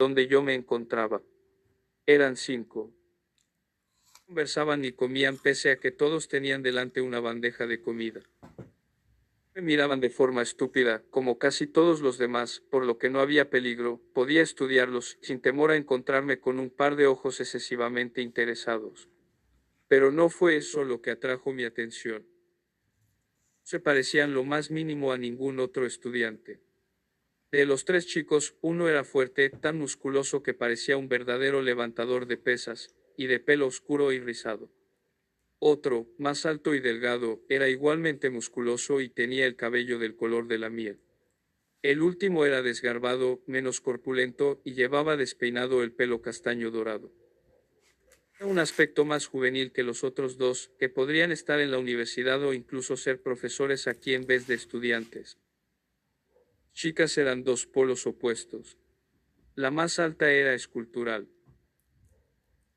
donde yo me encontraba. Eran 5. Conversaban y comían pese a que todos tenían delante una bandeja de comida. Me miraban de forma estúpida, como casi todos los demás, por lo que no había peligro, podía estudiarlos, sin temor a encontrarme con un par de ojos excesivamente interesados. Pero no fue eso lo que atrajo mi atención. Se parecían lo más mínimo a ningún otro estudiante. De los 3 chicos, uno era fuerte, tan musculoso que parecía un verdadero levantador de pesas, y de pelo oscuro y rizado. Otro, más alto y delgado, era igualmente musculoso y tenía el cabello del color de la miel. El último era desgarbado, menos corpulento, y llevaba despeinado el pelo castaño dorado. Era un aspecto más juvenil que los otros 2, que podrían estar en la universidad o incluso ser profesores aquí en vez de estudiantes. Chicas eran 2 polos opuestos. La más alta era escultural.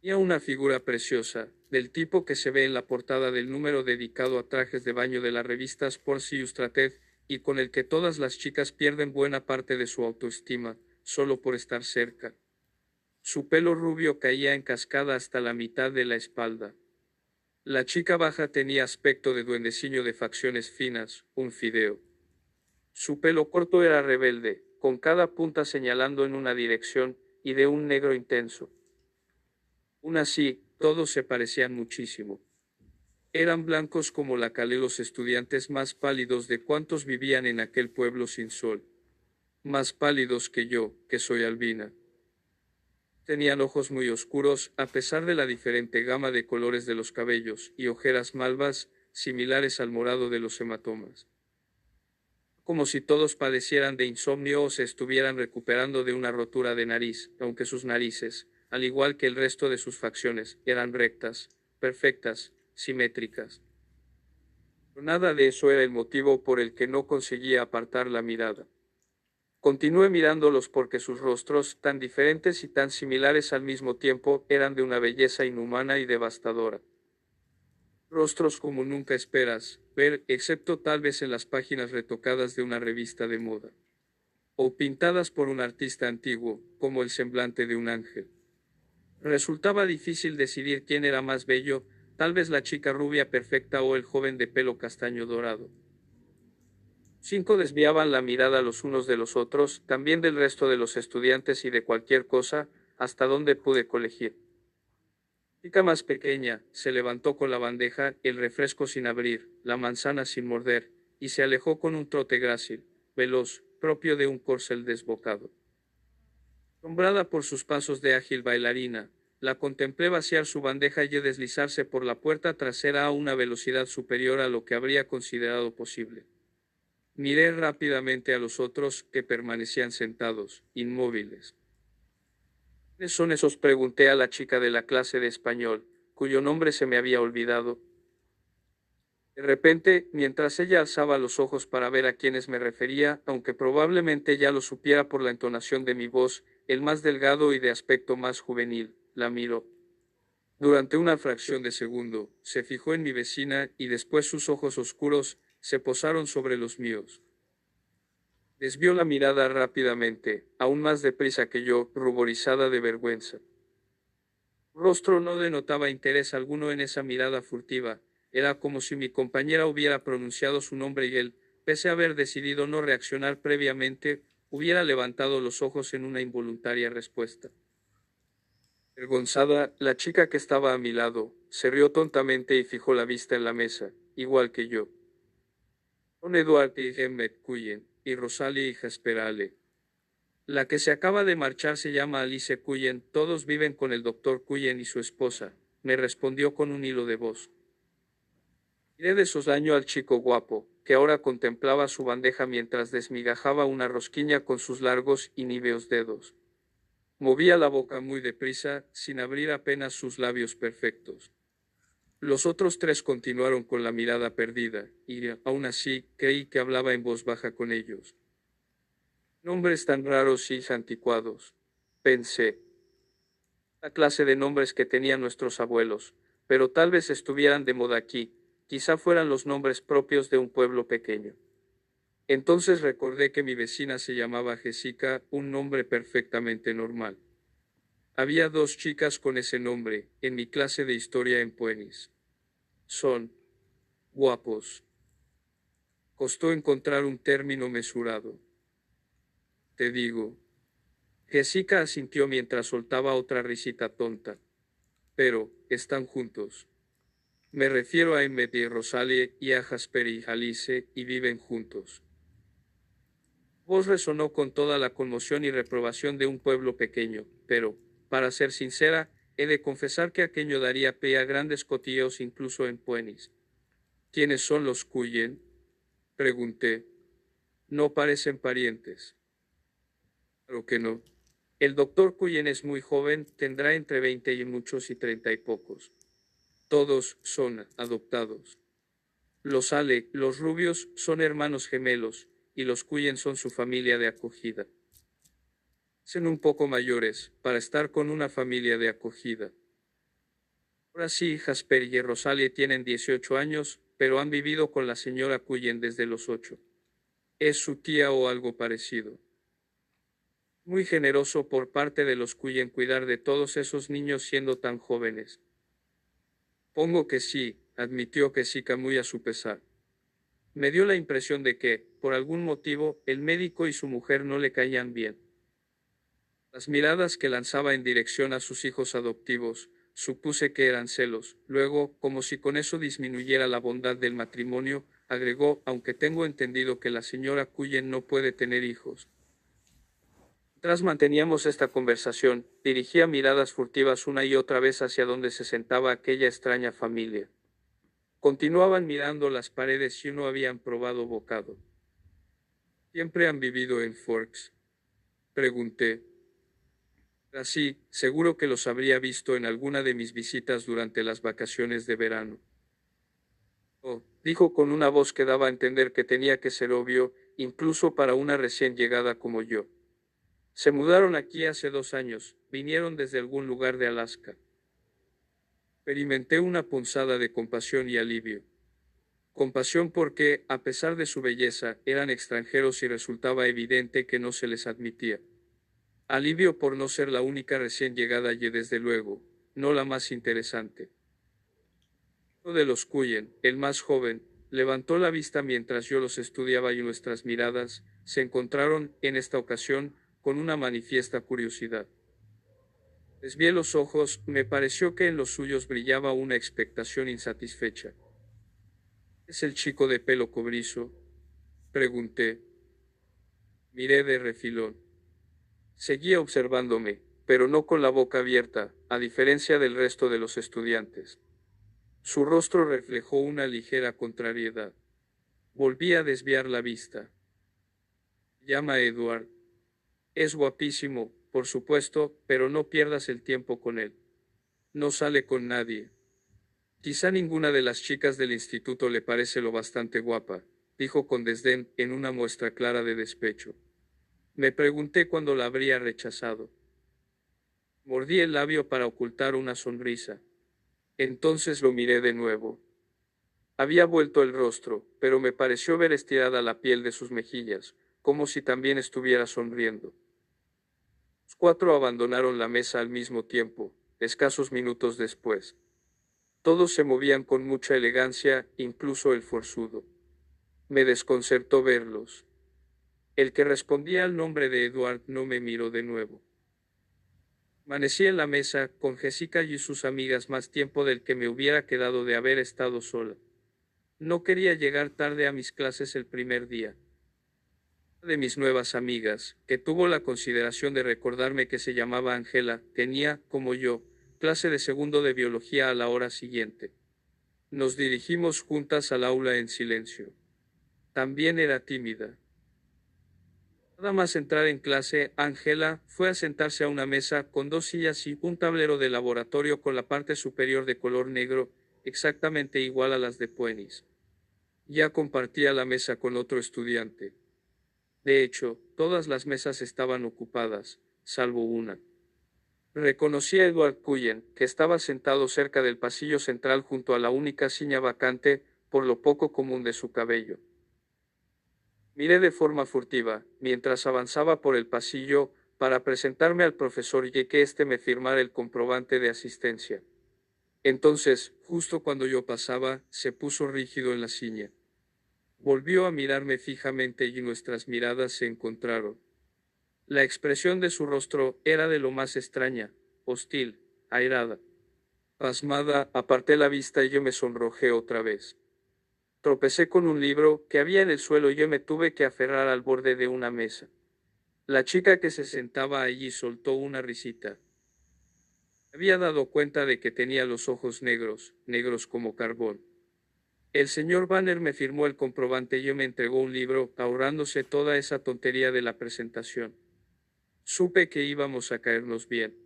Tenía una figura preciosa, del tipo que se ve en la portada del número dedicado a trajes de baño de la revista Sports Illustrated, y con el que todas las chicas pierden buena parte de su autoestima, solo por estar cerca. Su pelo rubio caía en cascada hasta la mitad de la espalda. La chica baja tenía aspecto de duendecillo de facciones finas, un fideo. Su pelo corto era rebelde, con cada punta señalando en una dirección, y de un negro intenso. Aún así, todos se parecían muchísimo. Eran blancos como la cal, los estudiantes más pálidos de cuantos vivían en aquel pueblo sin sol. Más pálidos que yo, que soy albina. Tenían ojos muy oscuros, a pesar de la diferente gama de colores de los cabellos, y ojeras malvas, similares al morado de los hematomas. Como si todos padecieran de insomnio o se estuvieran recuperando de una rotura de nariz, aunque sus narices, al igual que el resto de sus facciones, eran rectas, perfectas, simétricas. Pero nada de eso era el motivo por el que no conseguía apartar la mirada. Continué mirándolos porque sus rostros, tan diferentes y tan similares al mismo tiempo, eran de una belleza inhumana y devastadora. Rostros como nunca esperas ver, excepto tal vez en las páginas retocadas de una revista de moda. O pintadas por un artista antiguo, como el semblante de un ángel. Resultaba difícil decidir quién era más bello, tal vez la chica rubia perfecta o el joven de pelo castaño dorado. 5 desviaban la mirada los unos de los otros, también del resto de los estudiantes y de cualquier cosa, hasta donde pude colegir. La chica más pequeña se levantó con la bandeja, el refresco sin abrir, la manzana sin morder, y se alejó con un trote grácil, veloz, propio de un corcel desbocado. Asombrada por sus pasos de ágil bailarina, la contemplé vaciar su bandeja y deslizarse por la puerta trasera a una velocidad superior a lo que habría considerado posible. Miré rápidamente a los otros, que permanecían sentados, inmóviles. ¿Quiénes son esos?, pregunté a la chica de la clase de español, cuyo nombre se me había olvidado. De repente, mientras ella alzaba los ojos para ver a quiénes me refería, aunque probablemente ya lo supiera por la entonación de mi voz, el más delgado y de aspecto más juvenil, la miró. Durante una fracción de segundo, se fijó en mi vecina y después sus ojos oscuros se posaron sobre los míos. Desvió la mirada rápidamente, aún más deprisa que yo, ruborizada de vergüenza. Su rostro no denotaba interés alguno en esa mirada furtiva, era como si mi compañera hubiera pronunciado su nombre y él, pese a haber decidido no reaccionar previamente, hubiera levantado los ojos en una involuntaria respuesta. Avergonzada, la chica que estaba a mi lado, se rió tontamente y fijó la vista en la mesa, igual que yo. Son Edward y Emmett Cullen, y Rosalie y Jasper Ale. La que se acaba de marchar se llama Alice Cullen, todos viven con el doctor Cullen y su esposa, me respondió con un hilo de voz. Miré de soslayo al chico guapo, que ahora contemplaba su bandeja mientras desmigajaba una rosquilla con sus largos y níveos dedos. Movía la boca muy deprisa, sin abrir apenas sus labios perfectos. Los otros 3 continuaron con la mirada perdida, y, aún así, creí que hablaba en voz baja con ellos. Nombres tan raros y anticuados, pensé. La clase de nombres que tenían nuestros abuelos, pero tal vez estuvieran de moda aquí, quizá fueran los nombres propios de un pueblo pequeño. Entonces recordé que mi vecina se llamaba Jessica, un nombre perfectamente normal. Había dos chicas con ese nombre, en mi clase de historia en Puenis. Son guapos. Costó encontrar un término mesurado. Te digo. Jessica asintió mientras soltaba otra risita tonta. Pero, están juntos. Me refiero a Emmett y Rosalie y a Jasper y Alice, y viven juntos. Voz resonó con toda la conmoción y reprobación de un pueblo pequeño, pero, para ser sincera, he de confesar que aquello daría pie a grandes cotilleos incluso en Puenis. ¿Quiénes son los Cullen? Pregunté. No parecen parientes. Claro que no. El doctor Cullen es muy joven, tendrá entre 20 y muchos y 30 y pocos. Todos son adoptados. Los Ale, los rubios, son hermanos gemelos, y los Cullen son su familia de acogida. Son un poco mayores, para estar con una familia de acogida. Ahora sí, Jasper y Rosalie tienen 18 años, pero han vivido con la señora Cullen desde los 8. Es su tía o algo parecido. Muy generoso por parte de los Cullen cuidar de todos esos niños siendo tan jóvenes. Pongo que sí, admitió Jessica muy a su pesar. Me dio la impresión de que, por algún motivo, el médico y su mujer no le caían bien. Las miradas que lanzaba en dirección a sus hijos adoptivos, supuse que eran celos. Luego, como si con eso disminuyera la bondad del matrimonio, agregó, aunque tengo entendido que la señora Cullen no puede tener hijos. Mientras manteníamos esta conversación, dirigía miradas furtivas una y otra vez hacia donde se sentaba aquella extraña familia. Continuaban mirando las paredes y no habían probado bocado. ¿Siempre han vivido en Forks? Pregunté. Así, seguro que los habría visto en alguna de mis visitas durante las vacaciones de verano. Oh, dijo con una voz que daba a entender que tenía que ser obvio, incluso para una recién llegada como yo. Se mudaron aquí hace 2 años, vinieron desde algún lugar de Alaska. Experimenté una punzada de compasión y alivio. Compasión porque, a pesar de su belleza, eran extranjeros y resultaba evidente que no se les admitía. Alivio por no ser la única recién llegada y desde luego, no la más interesante. Uno de los Cullen, el más joven, levantó la vista mientras yo los estudiaba y nuestras miradas se encontraron, en esta ocasión, con una manifiesta curiosidad. Desvié los ojos, me pareció que en los suyos brillaba una expectación insatisfecha. ¿Es el chico de pelo cobrizo? Pregunté. Miré de refilón. Seguía observándome, pero no con la boca abierta, a diferencia del resto de los estudiantes. Su rostro reflejó una ligera contrariedad. Volví a desviar la vista. Llama a Edward. Es guapísimo, por supuesto, pero no pierdas el tiempo con él. No sale con nadie. Quizá ninguna de las chicas del instituto le parece lo bastante guapa, dijo con desdén, en una muestra clara de despecho. Me pregunté cuándo la habría rechazado. Mordí el labio para ocultar una sonrisa. Entonces lo miré de nuevo. Había vuelto el rostro, pero me pareció ver estirada la piel de sus mejillas, como si también estuviera sonriendo. Los 4 abandonaron la mesa al mismo tiempo, escasos minutos después. Todos se movían con mucha elegancia, incluso el forzudo. Me desconcertó verlos. El que respondía al nombre de Edward no me miró de nuevo. Permanecí en la mesa, con Jessica y sus amigas más tiempo del que me hubiera quedado de haber estado sola. No quería llegar tarde a mis clases el primer día. Una de mis nuevas amigas, que tuvo la consideración de recordarme que se llamaba Angela, tenía, como yo, clase de segundo de biología a la hora siguiente. Nos dirigimos juntas al aula en silencio. También era tímida. Nada más entrar en clase, Angela fue a sentarse a una mesa con 2 sillas y un tablero de laboratorio con la parte superior de color negro, exactamente igual a las de Puenis. Ya compartía la mesa con otro estudiante. De hecho, todas las mesas estaban ocupadas, salvo una. Reconocí a Edward Cullen, que estaba sentado cerca del pasillo central junto a la única silla vacante, por lo poco común de su cabello. Miré de forma furtiva, mientras avanzaba por el pasillo, para presentarme al profesor y que éste me firmara el comprobante de asistencia. Entonces, justo cuando yo pasaba, se puso rígido en la silla. Volvió a mirarme fijamente y nuestras miradas se encontraron. La expresión de su rostro era de lo más extraña, hostil, airada. Pasmada, aparté la vista y yo me sonrojé otra vez. Tropecé con un libro que había en el suelo y yo me tuve que aferrar al borde de una mesa. La chica que se sentaba allí soltó una risita. Había dado cuenta de que tenía los ojos negros, negros como carbón. El señor Banner me firmó el comprobante y yo me entregó un libro, ahorrándose toda esa tontería de la presentación. Supe que íbamos a caernos bien.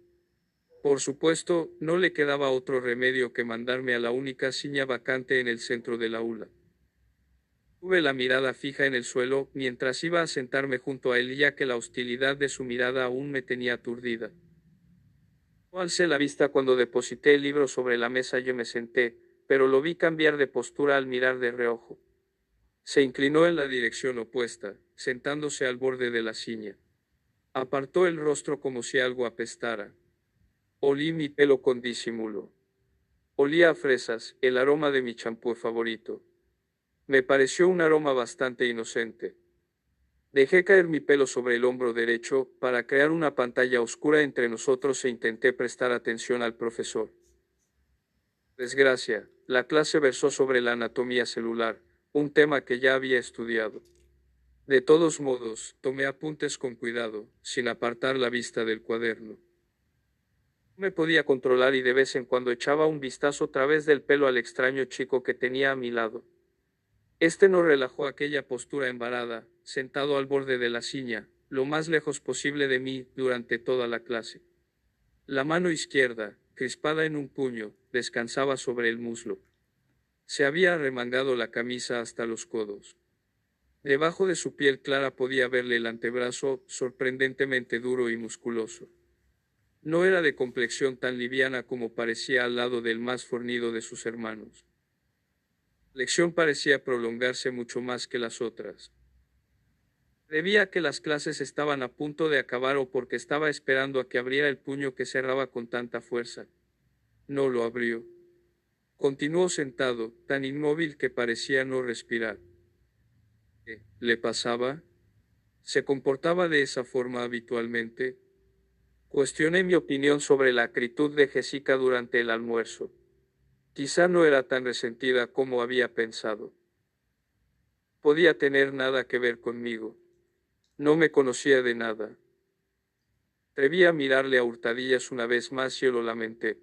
Por supuesto, no le quedaba otro remedio que mandarme a la única silla vacante en el centro del aula. Tuve la mirada fija en el suelo, mientras iba a sentarme junto a él ya que la hostilidad de su mirada aún me tenía aturdida. No alcé la vista cuando deposité el libro sobre la mesa. Yo me senté, pero lo vi cambiar de postura al mirar de reojo. Se inclinó en la dirección opuesta, sentándose al borde de la silla. Apartó el rostro como si algo apestara. Olí mi pelo con disimulo. Olía a fresas, el aroma de mi champú favorito. Me pareció un aroma bastante inocente. Dejé caer mi pelo sobre el hombro derecho, para crear una pantalla oscura entre nosotros e intenté prestar atención al profesor. Desgracia, la clase versó sobre la anatomía celular, un tema que ya había estudiado. De todos modos, tomé apuntes con cuidado, sin apartar la vista del cuaderno. No me podía controlar y de vez en cuando echaba un vistazo a través del pelo al extraño chico que tenía a mi lado. Este no relajó aquella postura embarada, sentado al borde de la silla, lo más lejos posible de mí, durante toda la clase. La mano izquierda, crispada en un puño, descansaba sobre el muslo. Se había arremangado la camisa hasta los codos. Debajo de su piel clara podía verle el antebrazo, sorprendentemente duro y musculoso. No era de complexión tan liviana como parecía al lado del más fornido de sus hermanos. La lección parecía prolongarse mucho más que las otras. Debía a que las clases estaban a punto de acabar o porque estaba esperando a que abriera el puño que cerraba con tanta fuerza. No lo abrió. Continuó sentado, tan inmóvil que parecía no respirar. ¿Qué le pasaba? ¿Se comportaba de esa forma habitualmente? Cuestioné mi opinión sobre la acritud de Jessica durante el almuerzo. Quizá no era tan resentida como había pensado. Podía tener nada que ver conmigo. No me conocía de nada. Atreví a mirarle a hurtadillas una vez más y lo lamenté.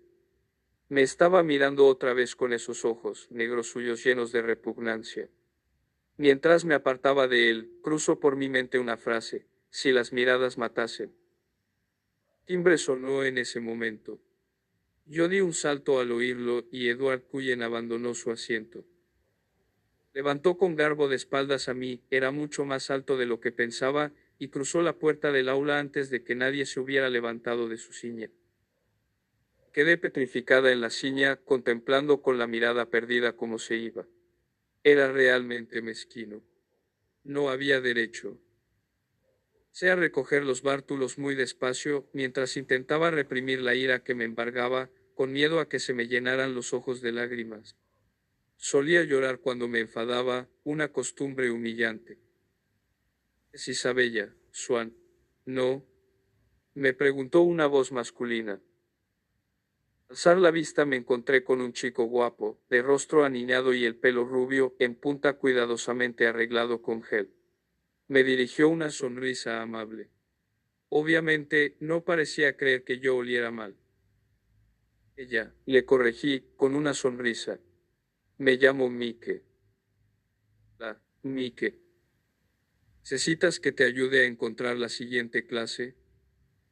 Me estaba mirando otra vez con esos ojos negros suyos llenos de repugnancia. Mientras me apartaba de él, cruzó por mi mente una frase: si las miradas matasen. Timbre sonó en ese momento. Yo di un salto al oírlo y Edward Cullen abandonó su asiento. Levantó con garbo de espaldas a mí, era mucho más alto de lo que pensaba, y cruzó la puerta del aula antes de que nadie se hubiera levantado de su silla. Quedé petrificada en la silla, contemplando con la mirada perdida cómo se iba. Era realmente mezquino. No había derecho. Sé a recoger los bártulos muy despacio, mientras intentaba reprimir la ira que me embargaba, con miedo a que se me llenaran los ojos de lágrimas. Solía llorar cuando me enfadaba, una costumbre humillante. ¿Es Isabella, Swan? No. Me preguntó una voz masculina. Al alzar la vista me encontré con un chico guapo, de rostro aniñado y el pelo rubio, en punta cuidadosamente arreglado con gel. Me dirigió una sonrisa amable. Obviamente, no parecía creer que yo oliera mal. Ella, le corregí, con una sonrisa. Me llamo Mike. Mike. ¿Necesitas que te ayude a encontrar la siguiente clase?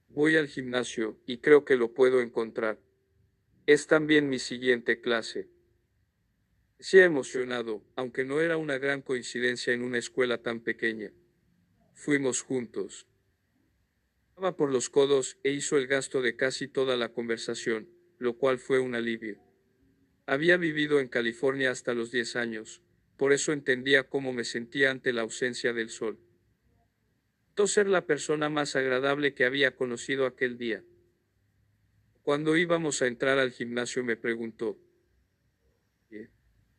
Voy al gimnasio, y creo que lo puedo encontrar. Es también mi siguiente clase. Parecía emocionado, aunque no era una gran coincidencia en una escuela tan pequeña. Fuimos juntos. Estaba por los codos e hizo el gasto de casi toda la conversación, lo cual fue un alivio. Había vivido en California hasta los 10 años, por eso entendía cómo me sentía ante la ausencia del sol. Ser la persona más agradable que había conocido aquel día. Cuando íbamos a entrar al gimnasio me preguntó: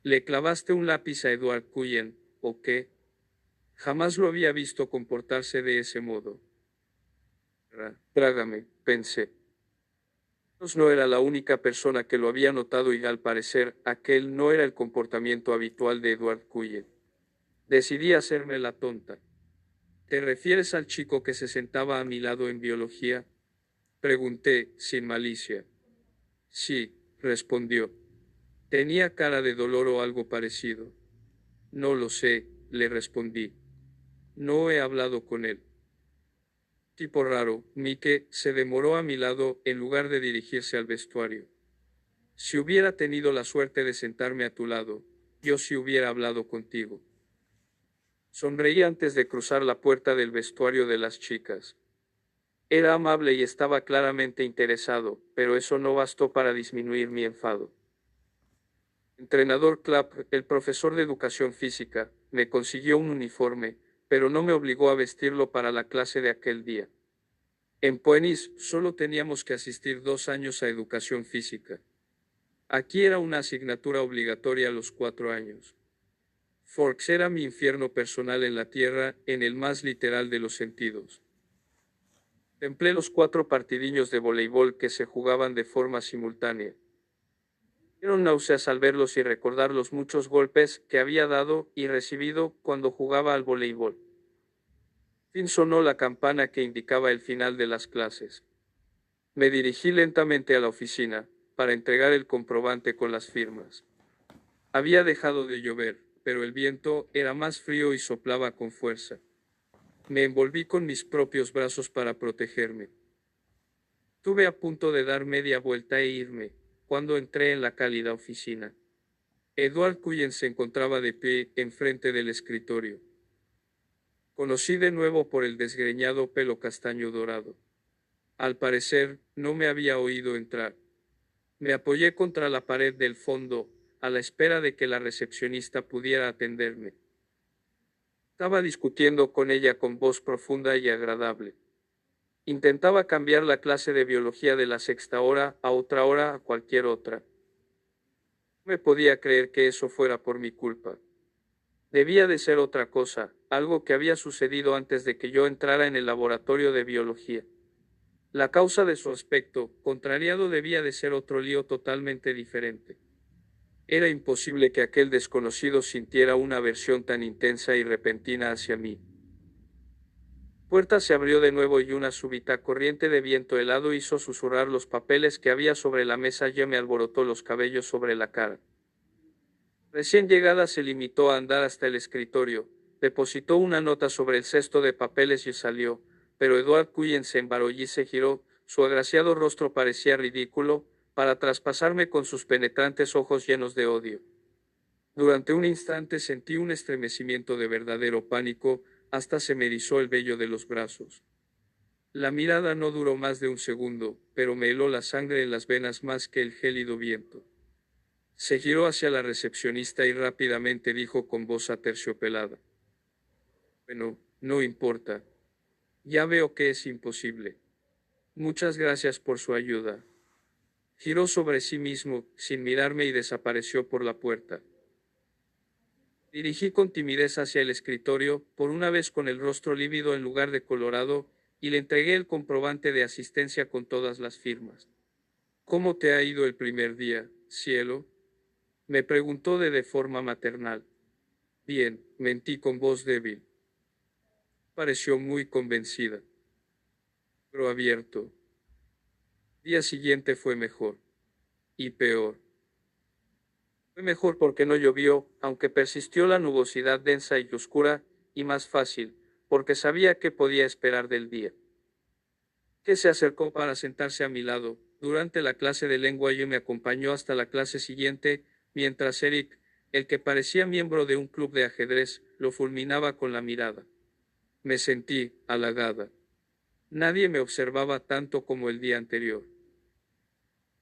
¿le clavaste un lápiz a Edward Cullen, o qué? Jamás lo había visto comportarse de ese modo. Trágame, pensé. No era la única persona que lo había notado y al parecer, aquel no era el comportamiento habitual de Edward Cullen. Decidí hacerme la tonta. ¿Te refieres al chico que se sentaba a mi lado en biología? Pregunté, sin malicia. Sí, respondió. Tenía cara de dolor o algo parecido. No lo sé, le respondí. No he hablado con él. Tipo raro, Mike se demoró a mi lado en lugar de dirigirse al vestuario. Si hubiera tenido la suerte de sentarme a tu lado, yo sí hubiera hablado contigo. Sonreí antes de cruzar la puerta del vestuario de las chicas. Era amable y estaba claramente interesado, pero eso no bastó para disminuir mi enfado. Entrenador Clapp, el profesor de educación física, me consiguió un uniforme, pero no me obligó a vestirlo para la clase de aquel día. En Phoenix solo teníamos que asistir 2 años a educación física. Aquí era una asignatura obligatoria a los 4 años. Forks era mi infierno personal en la tierra, en el más literal de los sentidos. Templé los 4 partidillos de voleibol que se jugaban de forma simultánea. Dieron náuseas al verlos y recordar los muchos golpes que había dado y recibido cuando jugaba al voleibol. Fin sonó la campana que indicaba el final de las clases. Me dirigí lentamente a la oficina, para entregar el comprobante con las firmas. Había dejado de llover, pero el viento era más frío y soplaba con fuerza. Me envolví con mis propios brazos para protegerme. Estuve a punto de dar media vuelta e irme, cuando entré en la cálida oficina. Edward Cullen se encontraba de pie enfrente del escritorio. Conocí de nuevo por el desgreñado pelo castaño dorado. Al parecer, no me había oído entrar. Me apoyé contra la pared del fondo, a la espera de que la recepcionista pudiera atenderme. Estaba discutiendo con ella con voz profunda y agradable. Intentaba cambiar la clase de biología de la 6ª hora a otra hora a cualquier otra. No me podía creer que eso fuera por mi culpa. Debía de ser otra cosa, algo que había sucedido antes de que yo entrara en el laboratorio de biología. La causa de su aspecto contrariado debía de ser otro lío totalmente diferente. Era imposible que aquel desconocido sintiera una aversión tan intensa y repentina hacia mí. La puerta se abrió de nuevo y una súbita corriente de viento helado hizo susurrar los papeles que había sobre la mesa y me alborotó los cabellos sobre la cara. Recién llegada se limitó a andar hasta el escritorio, depositó una nota sobre el cesto de papeles y salió, pero Edward Cullen se embarolló y se giró, su agraciado rostro parecía ridículo, para traspasarme con sus penetrantes ojos llenos de odio. Durante un instante sentí un estremecimiento de verdadero pánico, hasta se me erizó el vello de los brazos. La mirada no duró más de un segundo, pero me heló la sangre en las venas más que el gélido viento. Se giró hacia la recepcionista y rápidamente dijo con voz aterciopelada: Bueno, no importa. Ya veo que es imposible. Muchas gracias por su ayuda. Giró sobre sí mismo, sin mirarme y desapareció por la puerta. Dirigí con timidez hacia el escritorio, por una vez con el rostro lívido en lugar de colorado, y le entregué el comprobante de asistencia con todas las firmas. ¿Cómo te ha ido el primer día, cielo? Me preguntó de forma maternal. Bien, mentí con voz débil. Pareció muy convencida. Pero abierto. El día siguiente fue mejor. Y peor. Fue mejor porque no llovió, aunque persistió la nubosidad densa y oscura, y más fácil, porque sabía qué podía esperar del día. Que se acercó para sentarse a mi lado, durante la clase de lengua y me acompañó hasta la clase siguiente, mientras Eric, el que parecía miembro de un club de ajedrez, lo fulminaba con la mirada. Me sentí halagada. Nadie me observaba tanto como el día anterior.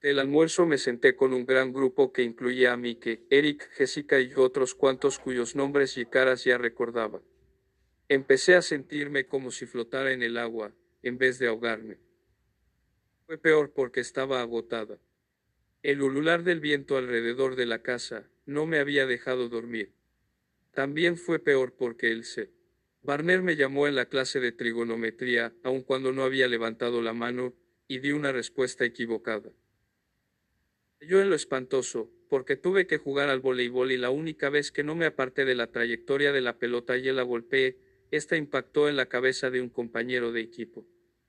Del almuerzo me senté con un gran grupo que incluía a Mike, Eric, Jessica y otros cuantos cuyos nombres y caras ya recordaba. Empecé a sentirme como si flotara en el agua, en vez de ahogarme. Fue peor porque estaba agotada. El ulular del viento alrededor de la casa no me había dejado dormir. También fue peor porque el C. Barner me llamó en la clase de trigonometría, aun cuando no había levantado la mano, y di una respuesta equivocada. Yo en lo espantoso, porque tuve que jugar al voleibol y la única vez que no me aparté de la trayectoria de la pelota y la golpeé, esta impactó en la cabeza de un compañero de equipo.